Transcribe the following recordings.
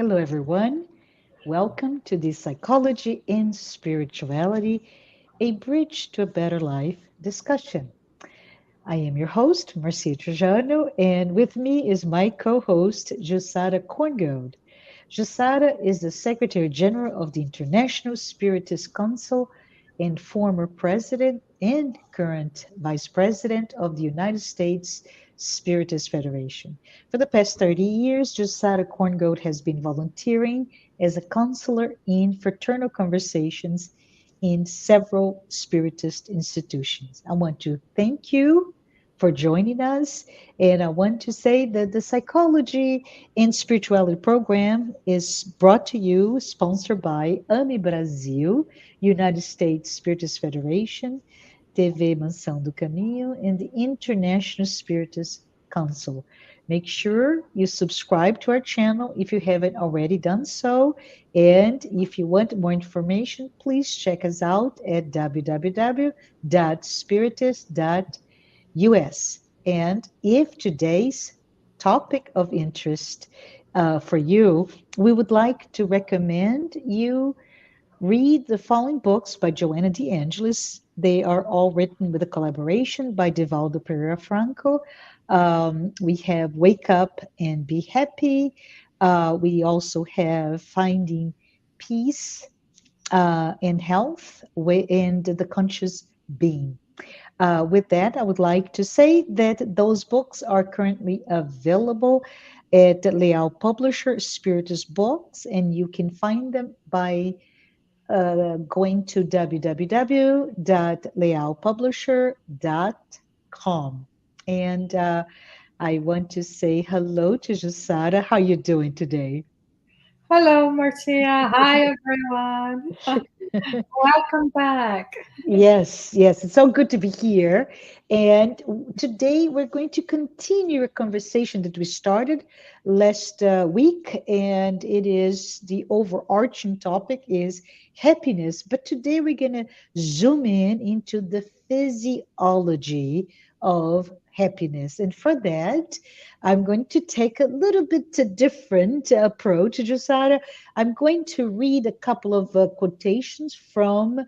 Hello, everyone. Welcome to the Psychology and Spirituality, a Bridge to a Better Life discussion. I am your host, Marcia Trajano, and with me is my co host, Jussara Korngold. Jussara is the Secretary General of the International Spiritist Council and former President and current Vice President of the United States Spiritist Federation. For the past 30 years, Jussara Korngold has been volunteering as a counselor in fraternal conversations in several Spiritist institutions. I want to thank you for joining us. And I want to say that the Psychology and Spirituality program is brought to you, sponsored by AMI Brasil, United States Spiritist Federation, TV Mansão do Caminho, and the International Spiritist Council. Make sure you subscribe to our channel if you haven't already done so. And if you want more information, please check us out at www.spiritist.us. And if today's topic of interest for you, we would like to recommend you read the following books by Joanna de Angelis. They are all written with a collaboration by Divaldo Pereira Franco. We have Wake Up and Be Happy. We also have Finding Peace and Health and the Conscious Being. With that, I would like to say that those books are currently available at Leal Publisher Spiritus Books, and you can find them by going to www.lealpublisher.com. And I want to say hello to Jussara. How are you doing today? Hello, Marcia. Hi, everyone. Welcome back. Yes, yes, it's so good to be here. And today we're going to continue a conversation that we started last week, and it is the overarching topic is happiness. But today we're going to zoom in into the physiology of happiness. And for that, I'm going to take a little bit different approach, Josara. I'm going to read a couple of quotations from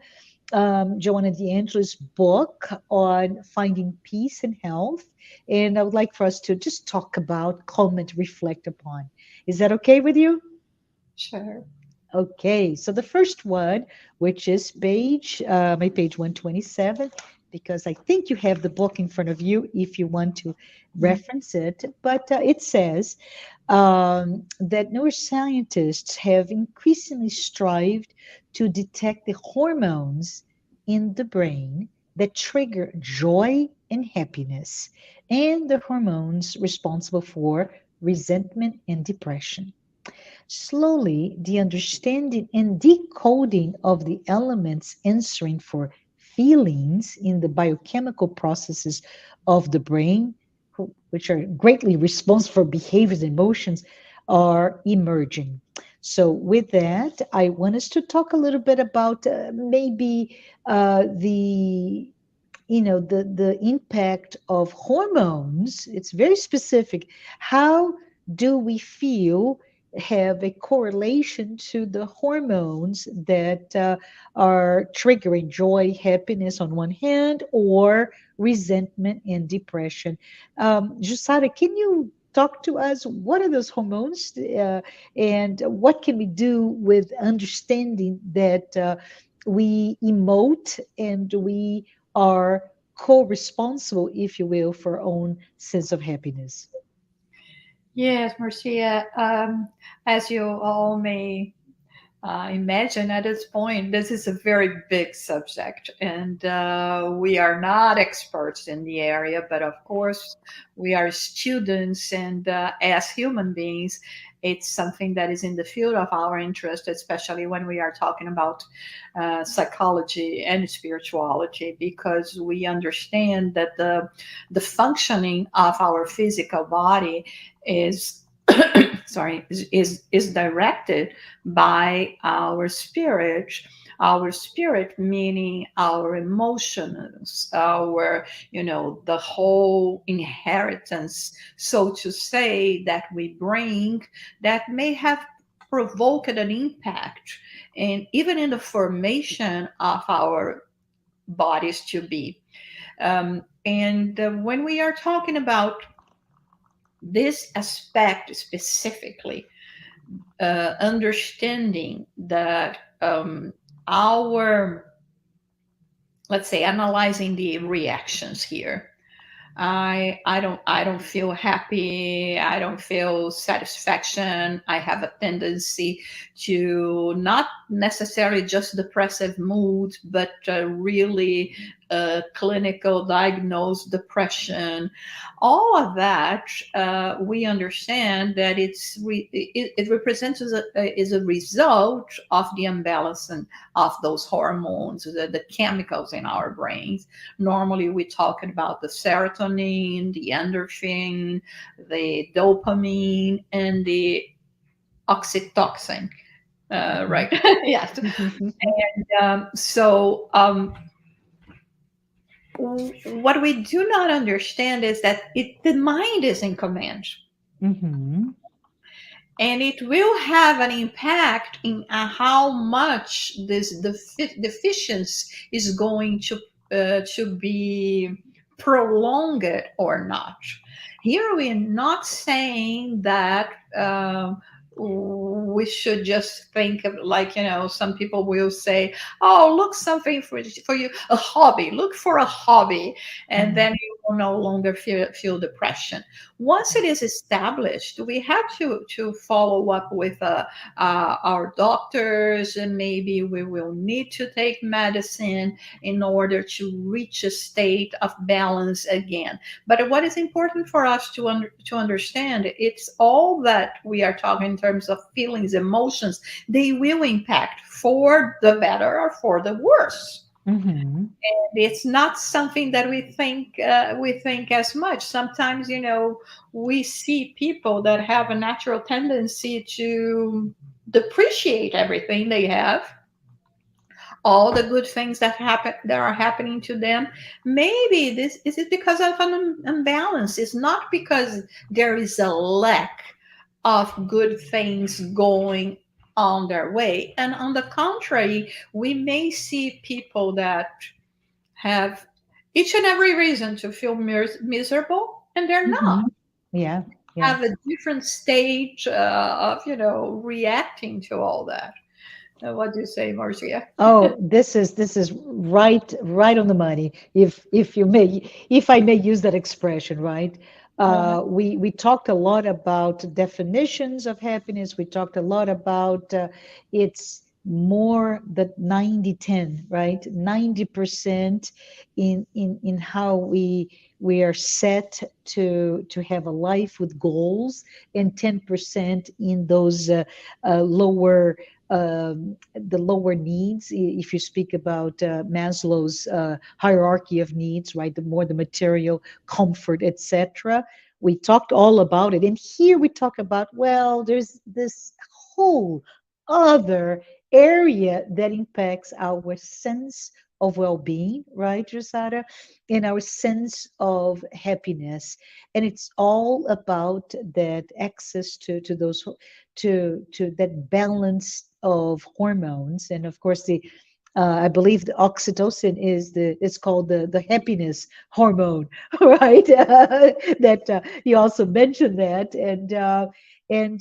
Joanna de Angelis' book on finding peace and health. And I would like for us to just talk about, comment, reflect upon. Is that okay with you? Sure. Okay, so the first one, which is my page 127, because I think you have the book in front of you if you want to reference it. But it says that neuroscientists have increasingly strived to detect the hormones in the brain that trigger joy and happiness, and the hormones responsible for resentment and depression. Slowly, the understanding and decoding of the elements answering for feelings in the biochemical processes of the brain, which are greatly responsible for behaviors and emotions, are emerging. So, with that, I want us to talk a little bit about maybe the impact of hormones. It's very specific. How do we feel have a correlation to the hormones that are triggering joy, happiness on one hand, or resentment and depression? Jusada, can you talk to us? What are those hormones, and what can we do with understanding that we emote and we are co-responsible, if you will, for our own sense of happiness? Yes, Marcia. As you all may imagine at this point, this is a very big subject, and we are not experts in the area, but of course, we are students, and as human beings, it's something that is in the field of our interest, especially when we are talking about psychology and spirituality, because we understand that the functioning of our physical body is is directed by our spirit meaning our emotions, our the whole inheritance, so to say, that we bring, that may have provoked an impact, and even in the formation of our bodies to be. And when we are talking about this aspect specifically, understanding that our, let's say, analyzing the reactions here. I don't feel happy. I don't feel satisfaction. I have a tendency to not necessarily just depressive moods, but really clinical diagnosed depression. All of that, we understand that it represents as is a result of the imbalance of those hormones, the chemicals in our brains. Normally, we're talking about the serotonin, the endorphin, the dopamine, and the oxytocin. Mhm. Right? Yes. Mhm. So, what we do not understand is that the mind is in command, Mhm. and it will have an impact in how much this deficiency is going to be prolonged or not. Here we are not saying that we should just think of, like, some people will say, oh, look, something for you, a hobby, look for a hobby, and Mhm. then you will no longer feel depression. Once it is established, we have to follow up with our doctors, and maybe we will need to take medicine in order to reach a state of balance again. But what is important for us to understand, it's all that we are talking in terms of feelings, emotions. They will impact for the better or for the worse. Mhm. It's not something that we think as much. Sometimes, we see people that have a natural tendency to depreciate everything they have, all the good things that are happening to them. Maybe this is it because of an imbalance. It's not because there is a lack of good things going on their way. And on the contrary, we may see people that have each and every reason to feel miserable, and they're not. Mhm. Yeah. Yeah. Have a different stage of reacting to all that. What do you say, Marcia? Oh, this is right on the money. If I may use that expression, right? Uh-huh. We talked a lot about definitions of happiness. We talked a lot about it's more the 90-10, right? 90% in how we are set to have a life with goals, and 10% in those lower the lower needs. If you speak about Maslow's hierarchy of needs, right, the more the material, comfort, etc. We talked all about it, and here we talk about, well, there's this whole other area that impacts our sense of well-being, right, Jussara, and our sense of happiness. And it's all about that access to those to that balance of hormones. And of course, the I believe the oxytocin is it's called the happiness hormone, right? That you also mentioned that, and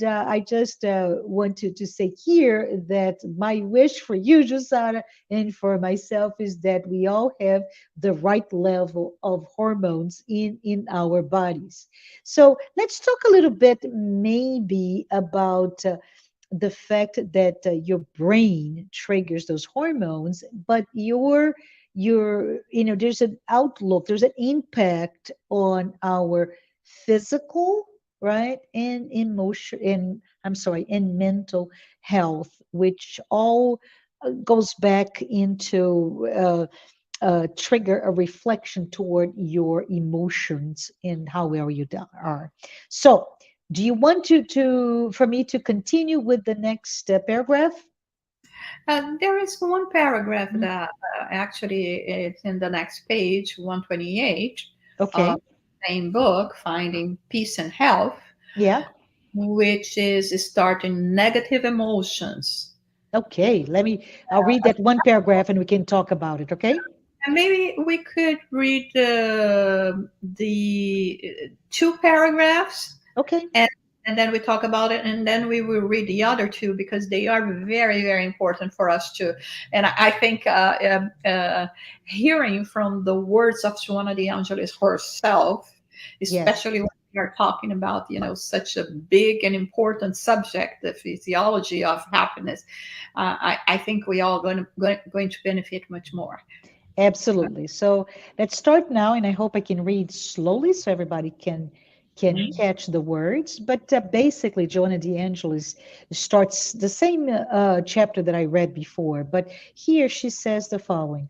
I just want to say here that my wish for you, Josara, and for myself is that we all have the right level of hormones in our bodies. So let's talk a little bit, maybe, about the fact that your brain triggers those hormones, but there's an outlook, there's an impact on our physical, right, and emotion, and I'm sorry, and mental health, which all goes back into trigger a reflection toward your emotions and how well you are. So, do you want to for me to continue with the next paragraph? There is one paragraph Mhm. that actually it's in the next page, 128 of Okay. the same book, Finding Peace and Health. Yeah. which is starting negative emotions. Okay, I'll read that one paragraph and we can talk about it, okay? And maybe we could read the two paragraphs, Okay. and and then we talk about it, and then we will read the other two because they are very, very important for us too. And I think hearing from the words of Joanna de Angelis herself, Yes, especially when we are talking about such a big and important subject, the physiology of happiness, I think we all going to benefit much more. absolutely. So let's start now, and I hope I can read slowly so everybody can catch the words. But basically, Joanna de Angelis starts the same chapter that I read before, but here she says the following.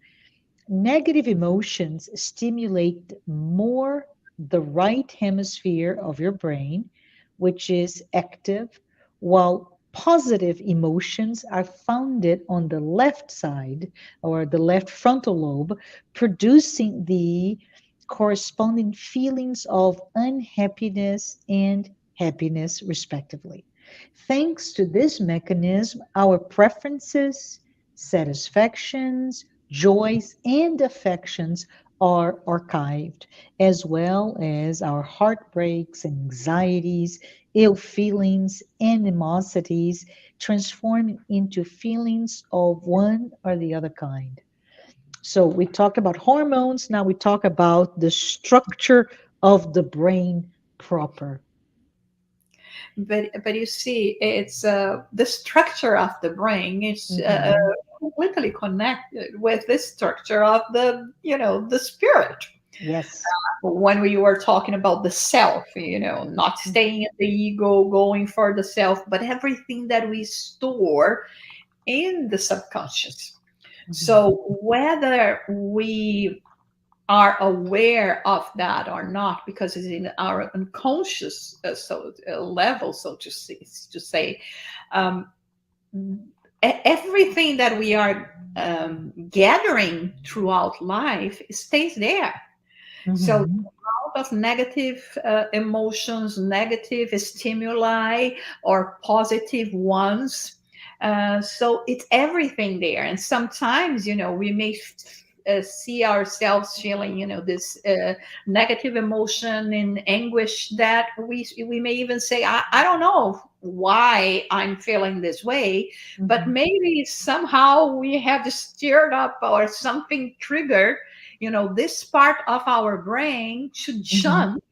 Negative emotions stimulate more the right hemisphere of your brain, which is active, while positive emotions are founded on the left side or the left frontal lobe, producing the corresponding feelings of unhappiness and happiness, respectively. Thanks to this mechanism, our preferences, satisfactions, joys, and affections are archived, as well as our heartbreaks, anxieties, ill feelings, animosities, transforming into feelings of one or the other kind. So we talked about hormones, now we talk about the structure of the brain proper. But you see, it's the structure of the brain is Mhm. completely connected with the structure of the spirit. Yes. When we were talking about the self, not staying in the ego, going for the self, but everything that we store in the subconscious. Mhm. So whether we are aware of that or not, because it's in our unconscious level, so to say, um, everything that we are gathering throughout life stays there. So Mhm. out of negative emotions, negative stimuli, or positive ones. So it's everything there. And sometimes, we may see ourselves feeling, this negative emotion and anguish that we may even say, I don't know why I'm feeling this way, but Mhm. maybe somehow we have stirred up or something triggered, this part of our brain should Mhm. jump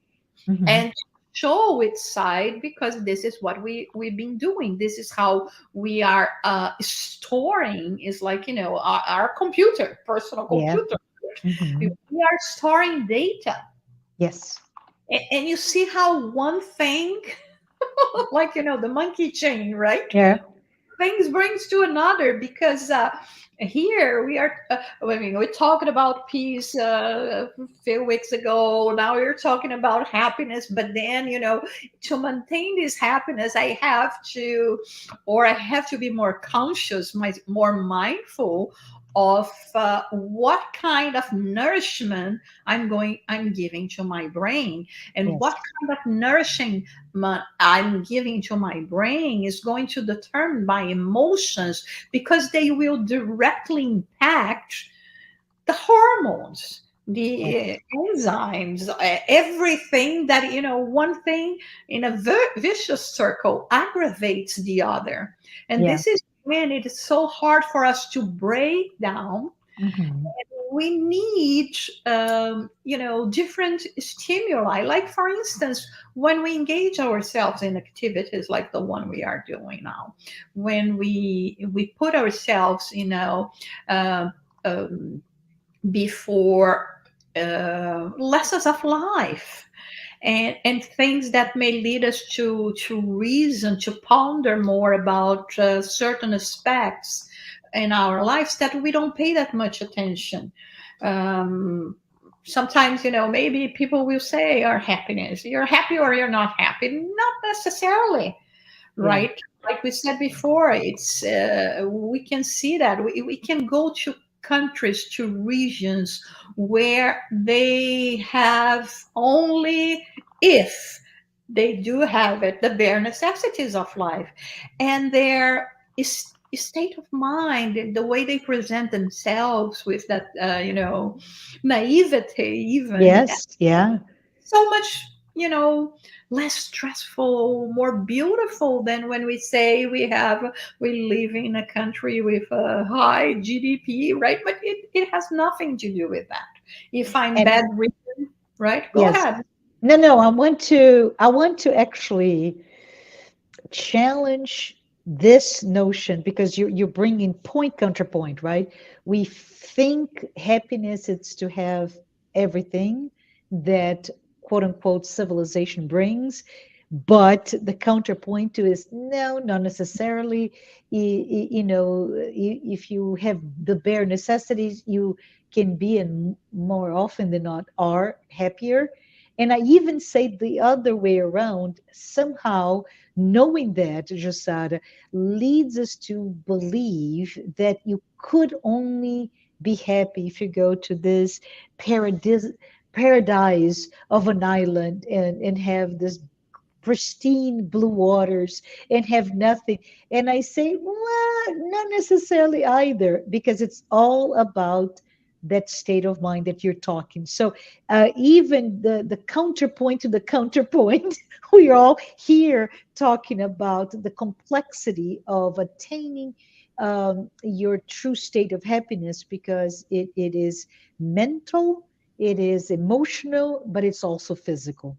Mhm. and show its side, because this is what we've been doing. This is how we are storing, is like, our computer, personal Yeah. computer. We Mhm. are storing data. Yes. And you see how one thing, like, the monkey chain, right? Yeah. Things brings to another, because here we are, I mean, we're talking about peace a few weeks ago. Now we're talking about happiness, but then, to maintain this happiness, I have to be more conscious, more mindful of what kind of nourishment I'm giving to my brain, and Yes. what kind of nourishing I'm giving to my brain is going to determine my emotions, because they will directly impact the hormones, the Yes. enzymes, everything that, one thing in a vicious circle aggravates the other. And Yeah. this is when it is so hard for us to break down. Mhm. We need different stimuli, like for instance, when we engage ourselves in activities like the one we are doing now, when we put ourselves, uh, um, before lessons of life, and things that may lead us to reason, to ponder more about certain aspects in our lives that we don't pay that much attention. Um, Sometimes, maybe people will say, "Our happiness, you're happy or you're not happy." Not necessarily, Yeah. right? Like we said before, it's we can see that we can go to countries, to regions where they have only if. They do have it, the bare necessities of life, and their state of mind, the way they present themselves with that, naivete, even Yes, yeah. so much, less stressful, more beautiful than when we say we live in a country with a high GDP, right? But it has nothing to do with that. If I'm And bad reading, right? Go yes. ahead. No, no, I want to actually challenge this notion because you're bringing point counterpoint, right? We think happiness is to have everything that quote unquote civilization brings, but the counterpoint to is no, not necessarily. If you have the bare necessities, you can be, and more often than not are happier. And I even say the other way around. Somehow knowing that, Jussara, leads us to believe that you could only be happy if you go to this paradise of an island and have this pristine blue waters and have nothing. And I say, well, not necessarily either, because it's all about that state of mind that you're talking. So even the counterpoint to the counterpoint, we're all here talking about the complexity of attaining your true state of happiness, because it is mental, it is emotional, but it's also physical,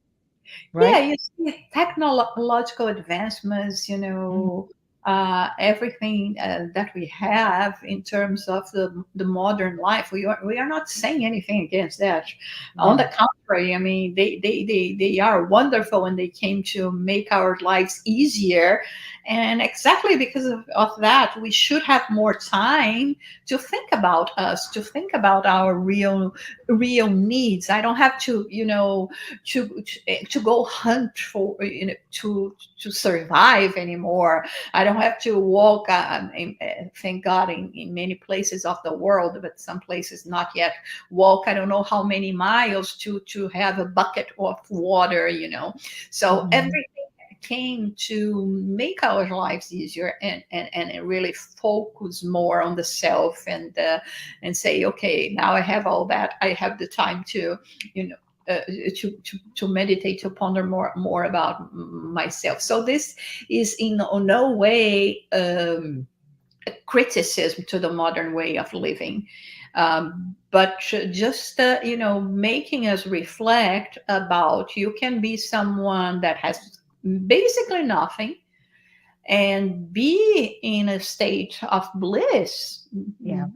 Yeah, right? you see technological advancements, everything that we have in terms of the modern life. We are not saying anything against that. On the No. contrary, I mean, they are wonderful, and they came to make our lives easier. And exactly because of that, we should have more time to think about us, to think about our real needs. I don't have to, to go hunt for, to survive anymore. I don't have to walk, thank God, in many places of the world, but some places not yet, walk I don't know how many miles to have a bucket of water. So Mhm. everything came to make our lives easier, and really focus more on the self, and say, okay, now I have all that, I have the time to, you know to meditate, to ponder more about myself. So this is in no way criticism to the modern way of living, but just making us reflect about, you can be someone that has basically nothing and be in a state of bliss, Yeah.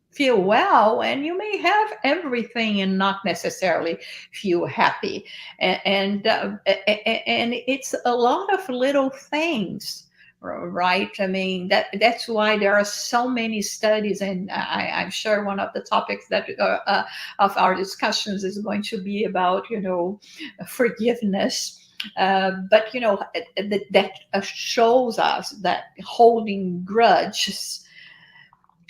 feel well, and you may have everything and not necessarily feel happy. And it's a lot of little things, right? I mean, that's why there are so many studies, and I'm sure one of the topics that of our discussions is going to be about, forgiveness. But that shows us that holding grudges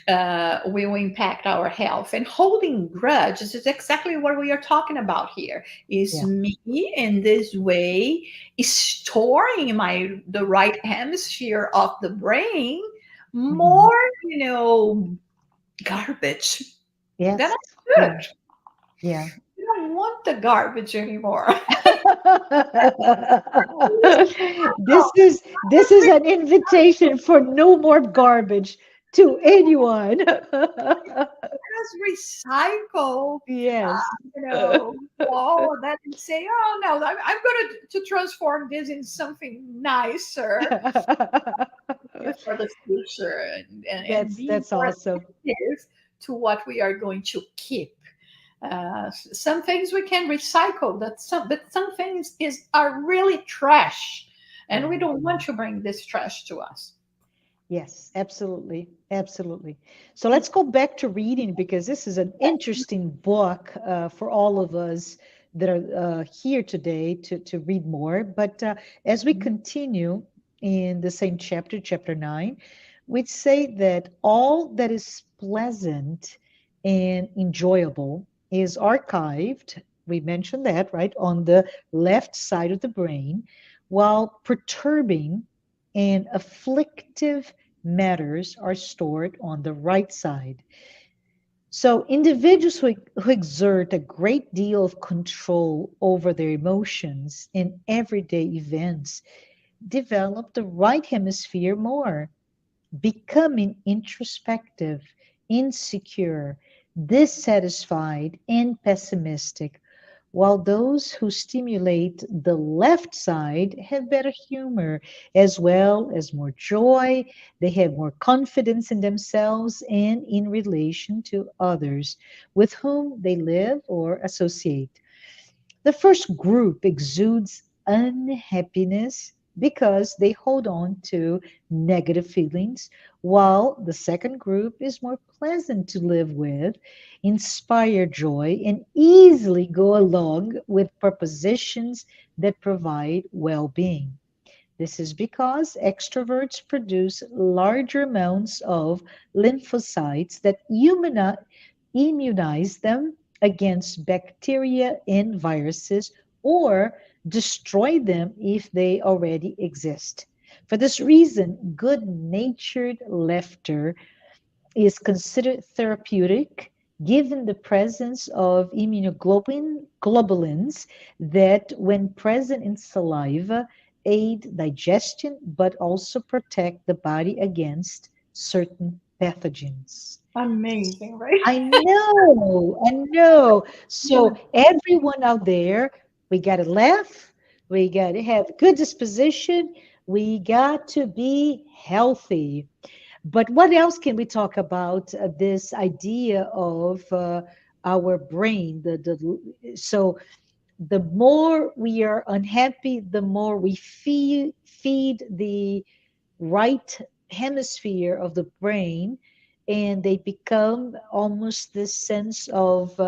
will impact our health. And holding grudges is exactly what we are talking about here. Is Yeah. me in this way is storing my the right hemisphere of the brain Mhm. more, garbage than Yes. I Yeah. should. Yeah. I don't want the garbage anymore. This is an invitation for no more garbage to anyone. Just recycle, Yes. all of that, and say, oh no, I'm going to transform this in something nicer for the future, and be That's more awesome. attentive to what we are going to keep. Some things we can recycle, but some things are really trash, and we Yeah. don't want to bring this trash to us. Yes, absolutely. Absolutely. So let's go back to reading, because this is an interesting book for all of us that are here today to read more. But as we continue in the same chapter, chapter 9, we'd say that all that is pleasant and enjoyable is archived we mentioned that, right, on the left side of the brain, while perturbing and afflictive matters are stored on the right side. So, individuals who exert a great deal of control over their emotions in everyday events develop the right hemisphere more, becoming introspective, insecure, dissatisfied, and pessimistic, while those who stimulate the left side have better humor as well as more joy. They have more confidence in themselves and in relation to others with whom they live or associate. The first group exudes unhappiness because they hold on to negative feelings, while the second group is more pleasant to live with, inspire joy, and easily go along with propositions that provide well being. This is because extroverts produce larger amounts of lymphocytes that immunize them against bacteria and viruses or destroy them if they already exist. For this reason, good natured laughter is considered therapeutic given the presence of immunoglobulins that, when present in saliva, aid digestion but also protect the body against certain pathogens. Amazing, right? I know, I know. So, everyone out there, we got to laugh, we got to have good disposition, we got to be healthy. But what else can we talk about this idea of our brain? So the more we are unhappy, the more we feed the right hemisphere of the brain, and they become almost this sense of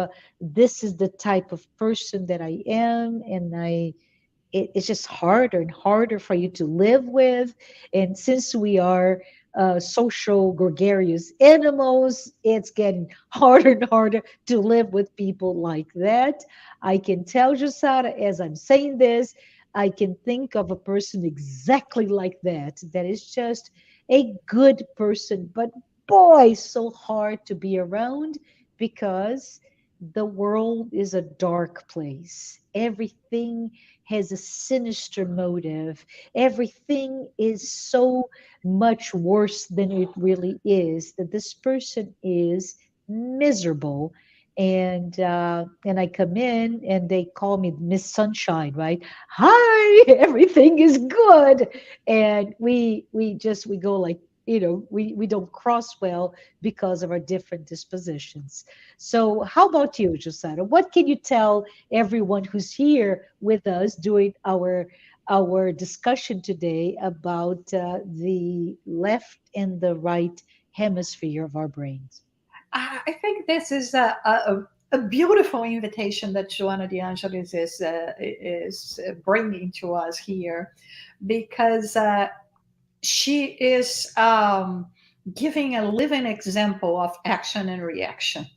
this is the type of person that I am, and it's just harder and harder for you to live with. And since we are social gregarious animals, it's getting harder and harder to live with people like that. I can tell Jussara, as I'm saying this, I can think of a person exactly like that, that is just a good person, but boy, so hard to be around because the world is a dark place. Everything has a sinister motive. Everything is so much worse than it really is, that this person is miserable. And I come in and they call me Miss Sunshine, right? Hi, everything is good. And we go like, we don't cross well because of our different dispositions. So how about you, Josetta? What can you tell everyone who's here with us doing our discussion today about the left and the right hemisphere of our brains? I think this is a beautiful invitation that Joanna de Angelis is bringing to us here, because she is giving a living example of action and reaction.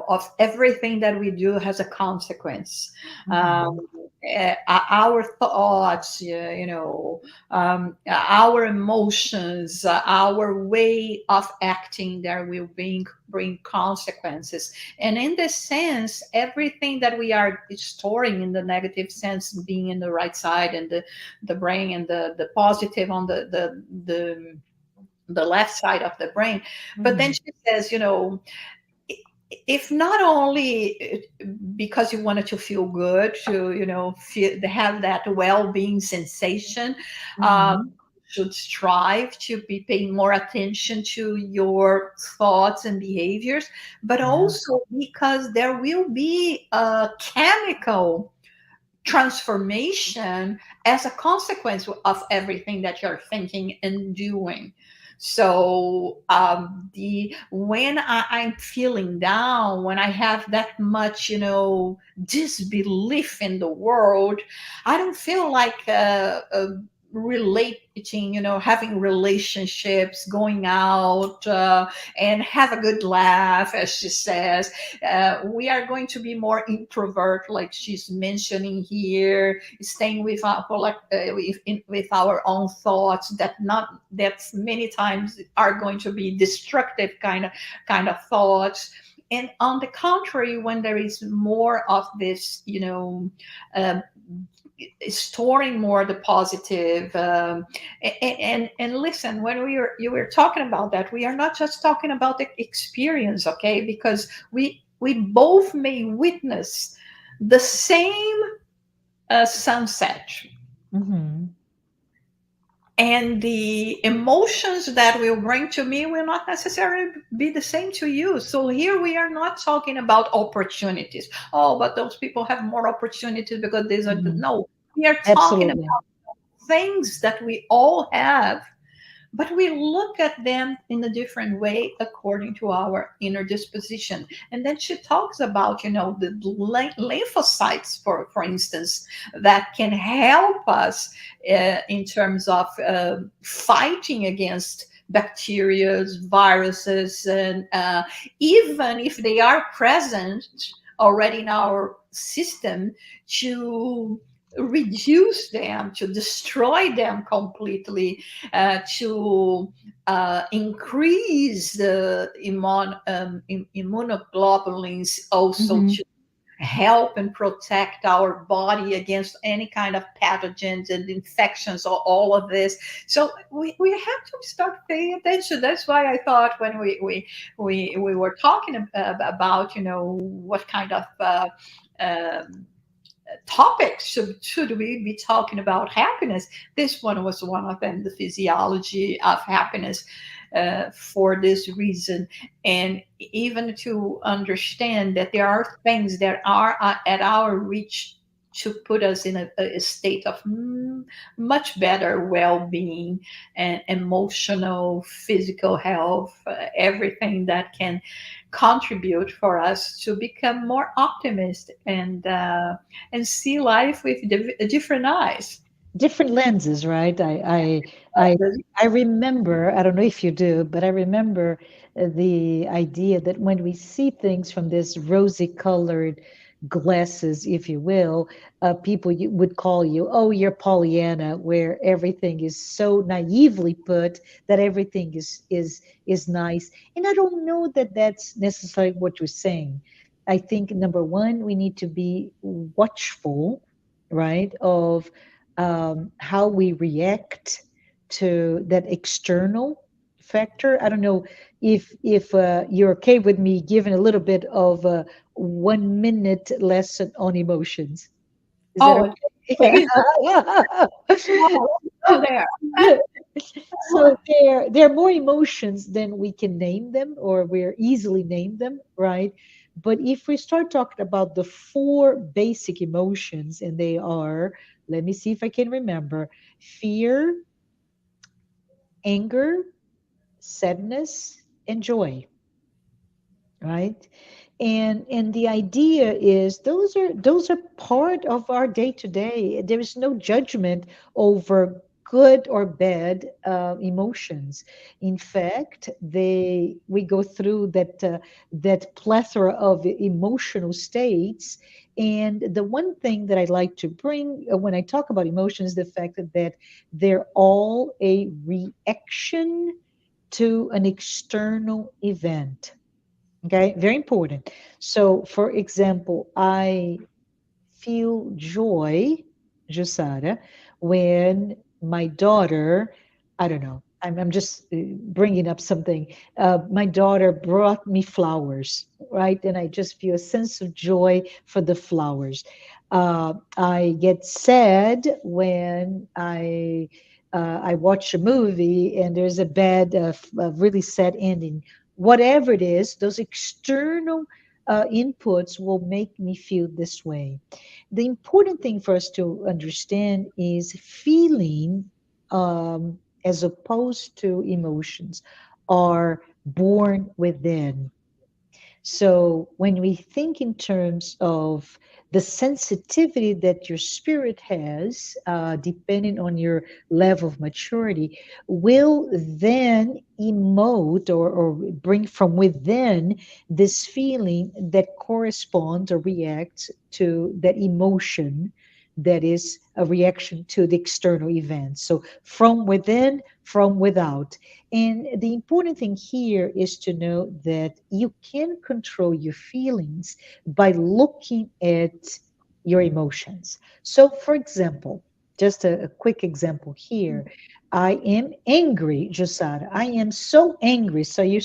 Of everything that we do has a consequence. Mhm. Our thoughts, our emotions, our way of acting, there will bring consequences. And in this sense, everything that we are storing in the negative sense being in the right side, and the brain, and the positive on the left side of the brain. But then Mhm. she says, if not only because you wanted to feel good, to have that well-being sensation, um, Mhm. should strive to be paying more attention to your thoughts and behaviors, but Yeah. also because there will be a chemical transformation as a consequence of everything that you're thinking and doing. So the when I'm feeling down, when I have that much, disbelief in the world, I don't feel like relating, having relationships, going out, and have a good laugh, as she says. We are going to be more introvert, like she's mentioning here, staying with with our own thoughts that many times are going to be destructive kind of thoughts. And on the contrary, when there is more of this, um, storing more the positive, and listen, when you were talking about that, we are not just talking about the experience, okay? Because we both may witness the same sunset, Hmm. and the emotions that will bring to me will not necessarily be the same to you. So here we are not talking about opportunities. Oh, but those people have more opportunities because these are Hmm. no. We are talking Absolutely. about things that we all have, but we look at them in a different way according to our inner disposition. And then she talks about, the lymphocytes, for instance, that can help us in terms of fighting against bacteria, viruses, and even if they are present already in our system, to reduce them, to destroy them completely, to increase the immunoglobulins, also Hmm. to help and protect our body against any kind of pathogens and infections, or all of this. So we have to start paying attention. That's why I thought when we were talking about, what kind of um, topics should we be talking about happiness, this one was one of them, the physiology of happiness, for this reason. And even to understand that there are things that are at our reach to put us in a state of much better well-being and emotional, physical health, everything that can contribute for us to become more optimistic and see life with different eyes. Different lenses, right? I remember, I don't know if you do, but I remember the idea that when we see things from this rosy colored glasses, if you will, people would call you, oh, you're Pollyanna, where everything is so naively put that everything is nice. And I don't know that that's necessarily what you're saying. I think number one, we need to be watchful, right, of how we react to that external factor. I don't know if you're okay with me giving a little bit of a 1 minute lesson on emotions. Is that Oh, okay? please go there. So there are more emotions than we can name them, or we're easily name them, right? But if we start talking about the four basic emotions, and they are, let me see if I can remember: fear, anger, sadness, and joy, right? And the idea is those are part of our day to day. There is no judgment over good or bad emotions. In fact, they we go through that plethora of emotional states. And the one thing that I like to bring when I talk about emotions is the fact that they're all a reaction to an external event. Okay, very important. So, for example, I feel joy, Jussara, when my daughter, I don't know, I'm just bringing up something. My daughter brought me flowers, right? And I just feel a sense of joy for the flowers. I get sad when I watch a movie and there's a bad, a really sad ending. Whatever it is, those external inputs will make me feel this way. The important thing for us to understand is feeling, as opposed to emotions, are born within. So when we think in terms of the sensitivity that your spirit has, depending on your level of maturity, will then emote or bring from within this feeling that corresponds or reacts to that emotion that is a reaction to the external event. So from within, from without. And the important thing here is to know that you can control your feelings by looking at your emotions. So, for example, just a quick example here. I am angry, Jussara. I am so angry. So you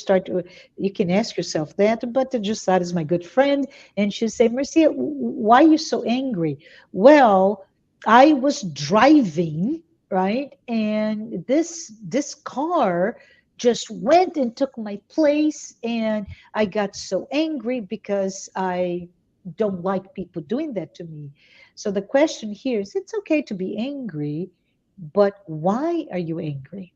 can ask yourself that, but the Jussara is my good friend. And she'll say, Marcia, why are you so angry? Well, I was driving, right? And this car just went and took my place, and I got so angry because I don't like people doing that to me. So the question here is, it's okay to be angry, but why are you angry?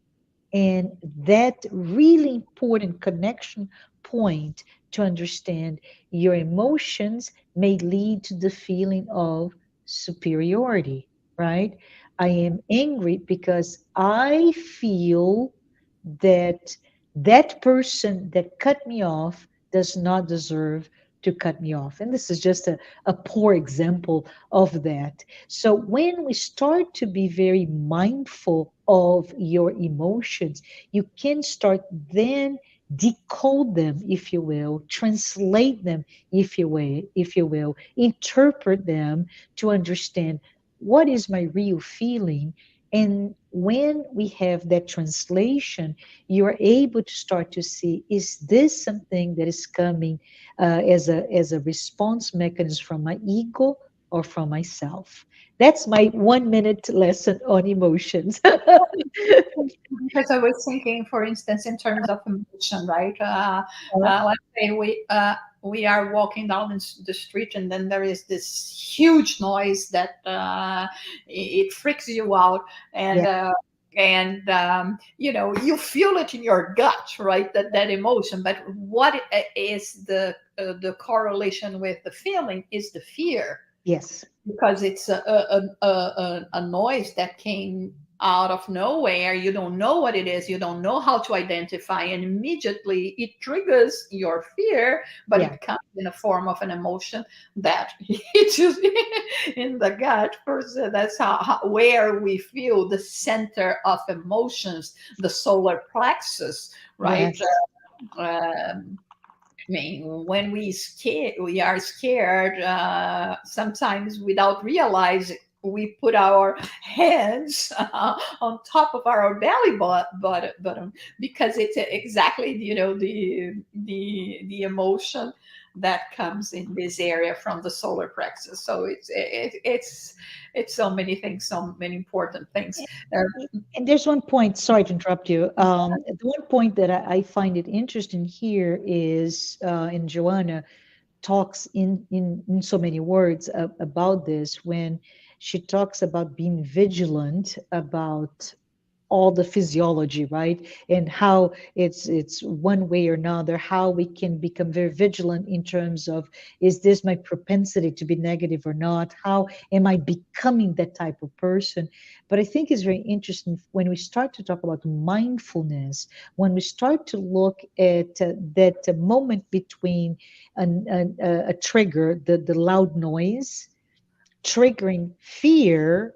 And that really important connection point to understand your emotions may lead to the feeling of superiority, right? I am angry because I feel that that person that cut me off does not deserve to cut me off. And this is just a poor example of that. So when we start to be very mindful of your emotions, you can start then decode them, if you will, translate them, if you will, interpret them to understand what is my real feeling. And when we have that translation, you are able to start to see, is this something that is coming as a response mechanism from my ego or from myself? That's my 1 minute lesson on emotions. Because I was thinking, for instance, in terms of emotion, right? Let's say we are walking down in the street, and then there is this huge noise that it freaks you out, Yeah. and you know, you feel it in your gut, right? That emotion. But what is the correlation with the feeling is the fear, Yes. because it's a noise that came out of nowhere. You don't know what it is, you don't know how to identify, and immediately it triggers your fear, but Yeah. it comes in a form of an emotion that hits you in the gut first. That's where we feel the center of emotions, the solar plexus, right? Yes. I mean, when we are scared. Sometimes, without realizing, we put our hands on top of our belly button, because it's exactly, you know, the emotion that comes in this area from the solar plexus. So it's so many things, so many important things. Uh, And there's one point, sorry to interrupt you. The one point that I find it interesting here is, in Joanna talks in so many words about this, when she talks about being vigilant about all the physiology, right? And how it's one way or another, how we can become very vigilant in terms of, is this my propensity to be negative or not? How am I becoming that type of person? But I think it's very interesting when we start to talk about mindfulness, when we start to look at that moment between a trigger, the loud noise triggering fear,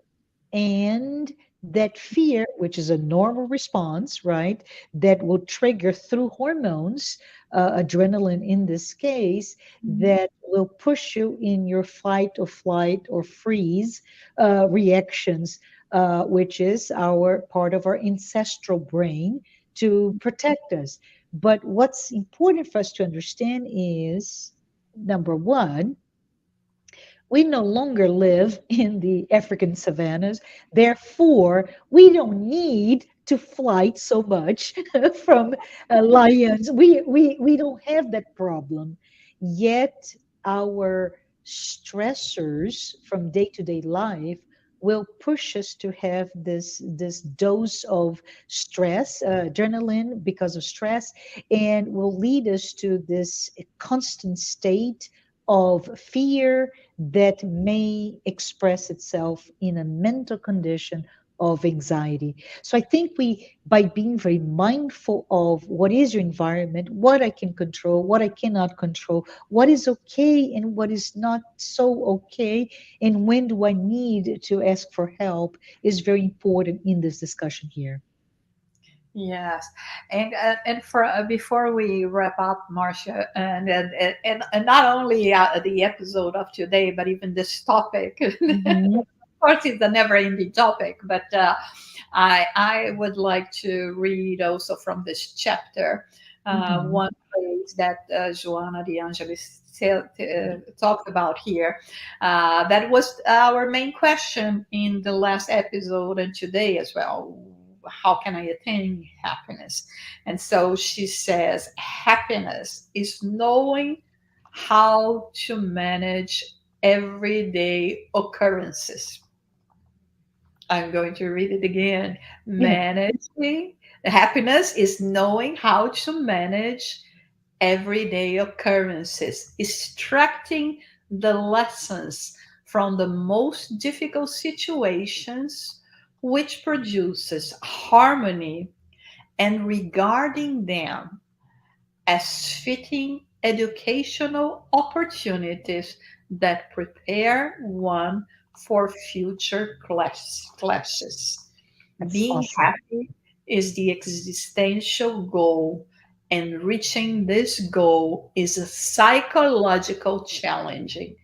and that fear, which is a normal response, right, that will trigger through hormones, adrenaline in this case, that will push you in your fight or flight or freeze reactions, which is our part of our ancestral brain to protect us. But what's important for us to understand is, number one, we no longer live in the African savannas. Therefore, we don't need to fight so much from lions. We don't have that problem. Yet, our stressors from day to day life will push us to have this dose of stress, adrenaline because of stress, and will lead us to this constant state of fear that may express itself in a mental condition of anxiety. So I think by being very mindful of what is your environment, what I can control, what I cannot control, what is okay and what is not so okay, and when do I need to ask for help is very important in this discussion here. Yes, and for before we wrap up, Marcia, and not only the episode of today, but even this topic. Mm-hmm, Of course, it's a never-ending topic, but I would like to read also from this chapter mm-hmm, one phrase that Joanna de Angelis talked about here. That was our main question in the last episode and today as well. How can I attain happiness? And so she says, happiness is knowing how to manage everyday occurrences. I'm going to read it again. yeah, Managing happiness is knowing how to manage everyday occurrences, extracting the lessons from the most difficult situations, which produces harmony, and regarding them as fitting educational opportunities that prepare one for future classes. that's Being awesome. happy is the existential goal, and reaching this goal is a psychological challenging,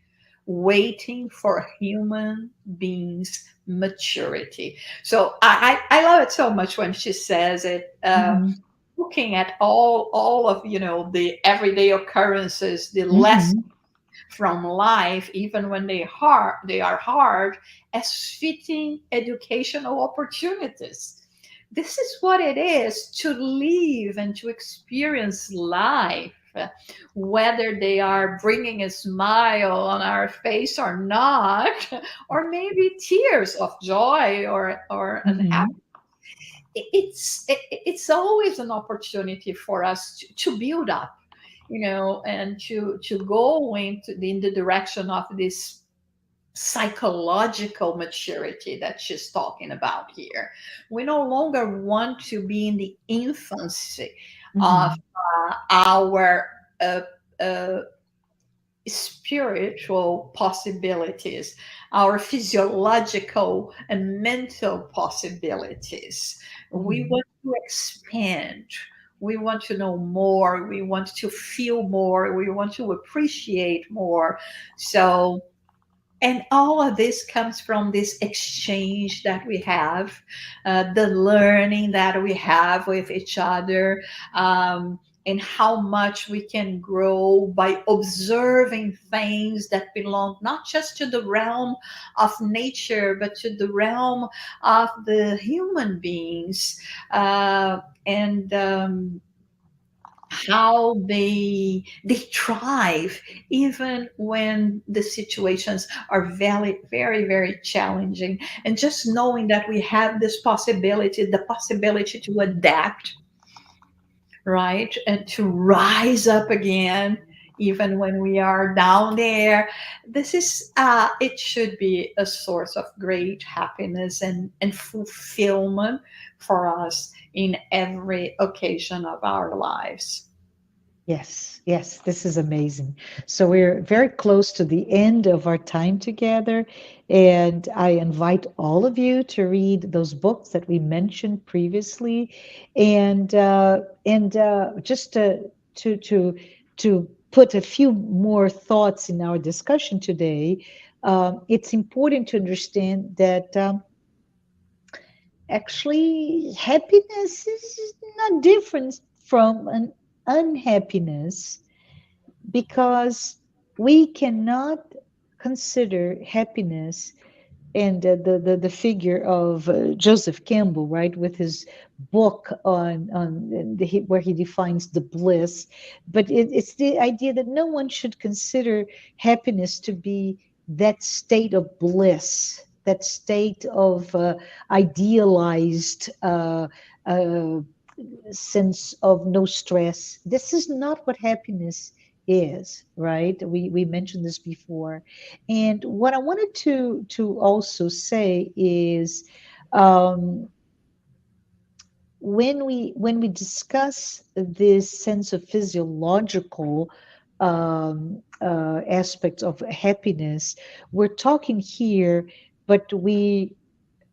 waiting for human beings' maturity. So I love it so much when she says it. Mm-hmm, Looking at all of the everyday occurrences, the lessons mm-hmm, from life, even when they are hard, as fitting educational opportunities. This is what it is to live and to experience life, whether they are bringing a smile on our face or not, or maybe tears of joy or mm-hmm. unhappiness. It's always an opportunity for us to build up, and to go in the direction of this psychological maturity that she's talking about here. We no longer want to be in the infancy of Mm-hmm. our uh, uh, spiritual possibilities, our physiological and mental possibilities. We Mm-hmm. want to expand. We want to know more. We want to feel more. We want to appreciate more. So, and all of this comes from this exchange that we have, the learning that we have with each other, and how much we can grow by observing things that belong not just to the realm of nature, but to the realm of the human beings. And how they thrive even when the situations are very challenging, and just knowing that we have this possibility, the possibility to adapt, right, and to rise up again even when we are down there. This is it should be a source of great happiness and fulfillment for us in every occasion of our lives. Yes, yes, this is amazing. So we're very close to the end of our time together, and I invite all of you to read those books that we mentioned previously, and just to put a few more thoughts in our discussion today. It's important to understand that actually happiness is not different from an unhappiness, because we cannot consider happiness, and the figure of Joseph Campbell, right, with his book where he defines the bliss. But it's the idea that no one should consider happiness to be that state of bliss, that state of idealized uh, sense of no stress. This is not what happiness is, right? We mentioned this before. And what I wanted to also say is, um, when we discuss this sense of physiological aspects of happiness, we're talking here, but we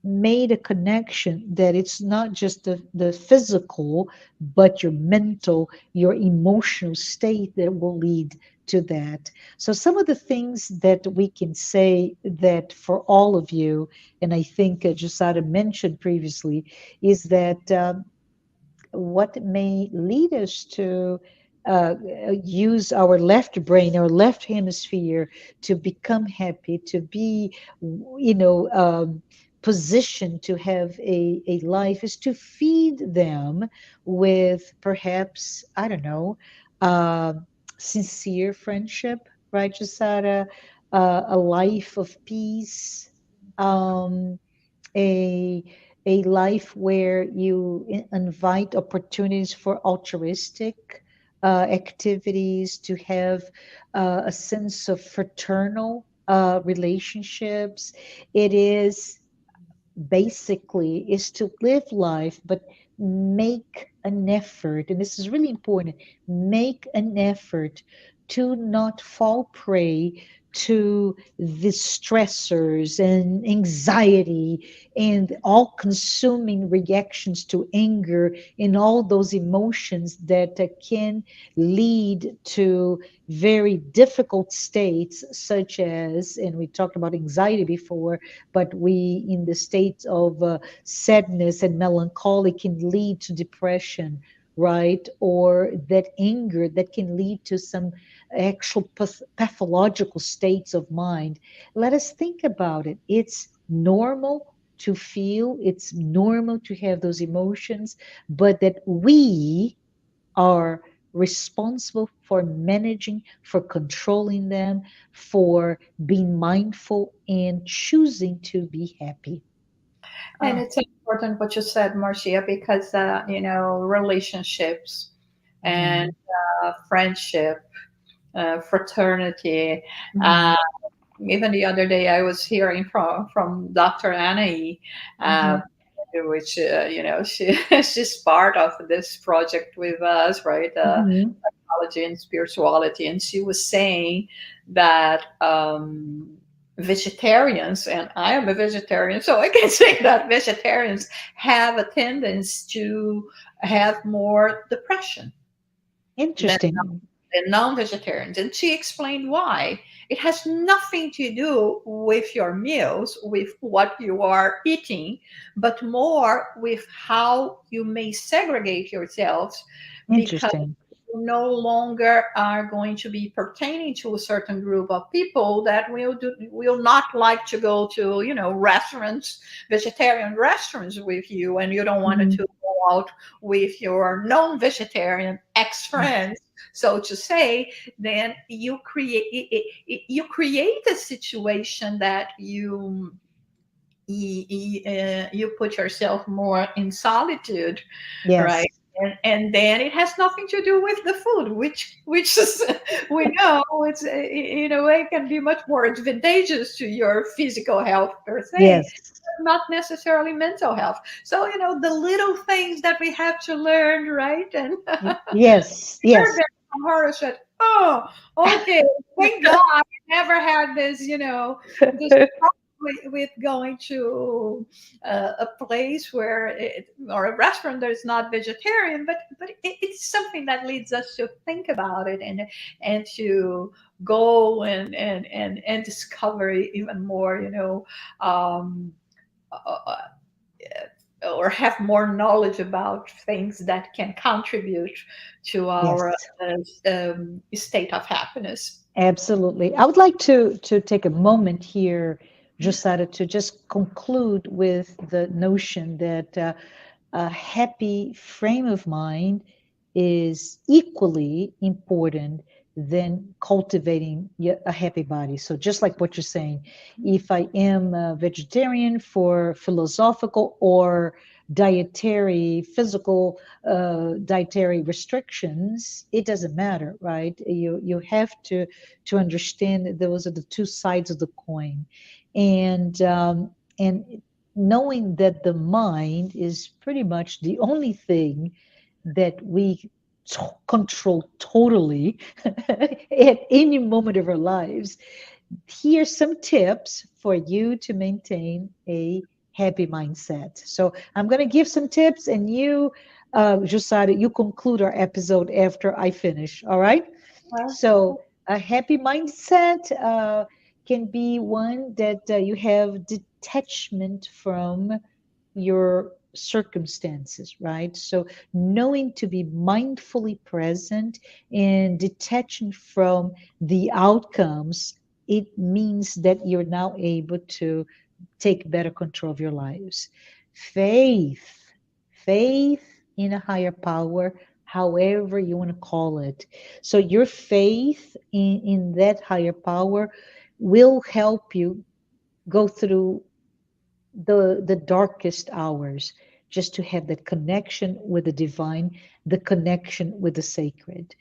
made a connection that it's not just the physical, but your mental, your emotional state that will lead to that. So some of the things that we can say that for all of you, and I think Jussara mentioned previously, is that what may lead us to use our left brain, our left hemisphere, to become happy, to be, positioned to have a life, is to feed them with perhaps, I don't know, uh, sincere friendship, right, Jasara? A life of peace. Um, a a life where you invite opportunities for altruistic activities, to have a sense of fraternal relationships. It is basically is to live life, but make an effort, and this is really important, make an effort to not fall prey to the stressors and anxiety and all consuming reactions to anger and all those emotions that can lead to very difficult states, such as, and we talked about anxiety before, but we in the state of sadness and melancholy can lead to depression, right? Or that anger that can lead to some actual pathological states of mind. Let us think about it. It's normal to feel, it's normal to have those emotions, but that we are responsible for managing, for controlling them, for being mindful and choosing to be happy. And Oh, it's important what you said, Marcia, because relationships and mm, friendship, fraternity. Uh, mm, Even the other day, I was hearing from Dr. Annie, uh, mm, which she she's part of this project with us, right? mm, Psychology and spirituality, and she was saying that vegetarians, and I am a vegetarian, so I can say that vegetarians have a tendency to have more depression than interesting. non-vegetarians, and she explained why. It has nothing to do with your meals, with what you are eating, but more with how you may segregate yourselves, because Interesting. you no longer are going to be pertaining to a certain group of people that will not like to go to restaurants, vegetarian restaurants with you, and you don't want to Mm, go out with your non-vegetarian ex-friends, so to say. Then you create a situation that you put yourself more in solitude, yes, right? And then it has nothing to do with the food, which is, we know it's in a way can be much more advantageous to your physical health per se, yes, not necessarily mental health. So the little things that we have to learn, right? And yes, heard yes, that from her, said, "Oh, okay. Thank God I never had this problem with going to a place or a restaurant that is not vegetarian, but it's something that leads us to think about it, and to go and discover even more, um, uh, or have more knowledge about things that can contribute to our yes. state of happiness." Absolutely. I would like to take a moment here, Josada, to just conclude with the notion that a happy frame of mind is equally important than cultivating a happy body. So, just like what you're saying, if I am a vegetarian for philosophical or dietary, physical, dietary restrictions, it doesn't matter, right? You have to understand that those are the two sides of the coin, and knowing that the mind is pretty much the only thing that we control totally at any moment of our lives. Here's some tips for you to maintain a happy mindset. So I'm going to give some tips, and you, Jussara, you conclude our episode after I finish. All right. Well, So a happy mindset can be one that you have detachment from your circumstances, right? So knowing to be mindfully present and detaching from the outcomes, it means that you're now able to take better control of your lives. Faith, faith in a higher power, however you want to call it. So your faith in that higher power will help you go through the darkest hours, just to have that connection with the divine, the connection with the sacred.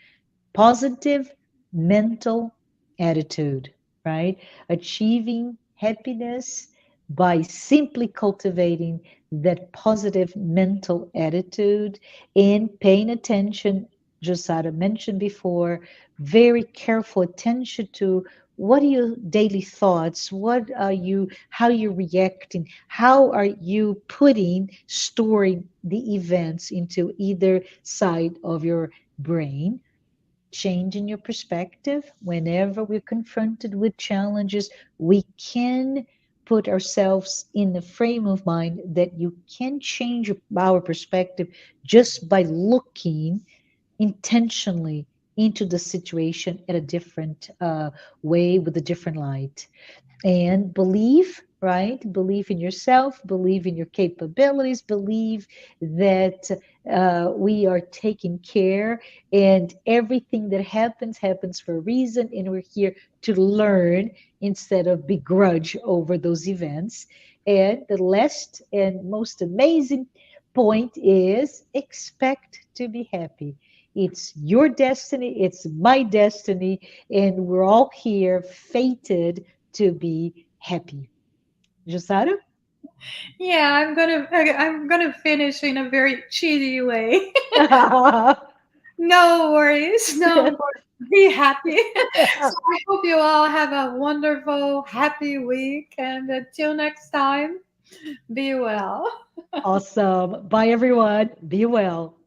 Positive mental attitude, right? Achieving happiness by simply cultivating that positive mental attitude and paying attention, Josada mentioned before, very careful attention to what are your daily thoughts, what are you, how you're reacting, how are you putting, storing the events into either side of your brain. Changing your perspective whenever we're confronted with challenges, we can put ourselves in the frame of mind that you can change our perspective just by looking intentionally into the situation at a different way, with a different light. And believe, right? Believe in yourself, believe in your capabilities, believe that we are taking care, and everything that happens happens for a reason, and we're here to learn instead of begrudge over those events. And the last and most amazing point is expect to be happy. It's your destiny, it's my destiny, and we're all here fated to be happy. Josara? yeah, I'm gonna finish in a very cheesy way. No worries, no worries. Be happy. So I hope you all have a wonderful, happy week, and until next time, be well. Awesome. Bye, everyone. Be well.